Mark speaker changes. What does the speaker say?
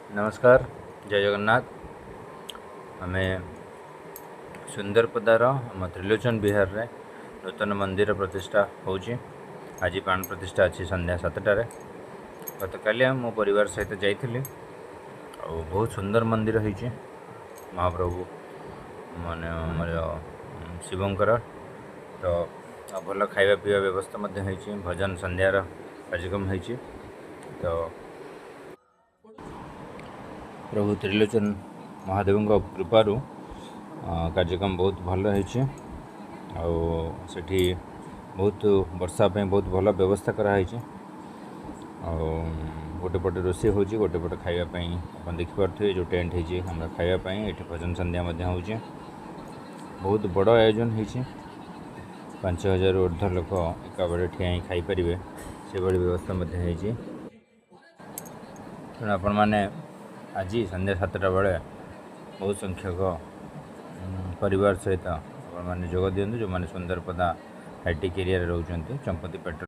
Speaker 1: नमस्कार, जय जगन्नाथ। आम सुंदरपदार आम त्रिलोचन विहार रे नूतन मंदिर प्रतिष्ठा होची। आज प्राण प्रतिष्ठा अच्छी संध्या 7टार। गत काली मो परिवार सहित जाइली। बहुत सुंदर मंदिर होती महाप्रभु माने शिवंकर। तो भल खाଇବା पीवा व्यवस्था होती। भजन संध्यार कार्यक्रम होती। तो प्रभु त्रिलोचन महादेव कृपारू कार्यक्रम बहुत भल होती। बहुत वर्षा बहुत भल व्यवस्था कराई। गोटे पटे रोषे हो गोटे पटे खावाई आप देखिपे जो टेंट होता खावाई ये भजन संध्या हो बहुत बड़ आयोजन हो 5000 ऊर्ध्व लोक एका बड़े ठिया ही खाईपर से व्यवस्था तेणु आपण मैंने आज संध्या 7टा बेले बहुत संख्यक परिवार सहित मैंने जोग दिंतु जो मैंने सुंदरपदा हाईटेक एरिया रोच चंपती पेट्रोल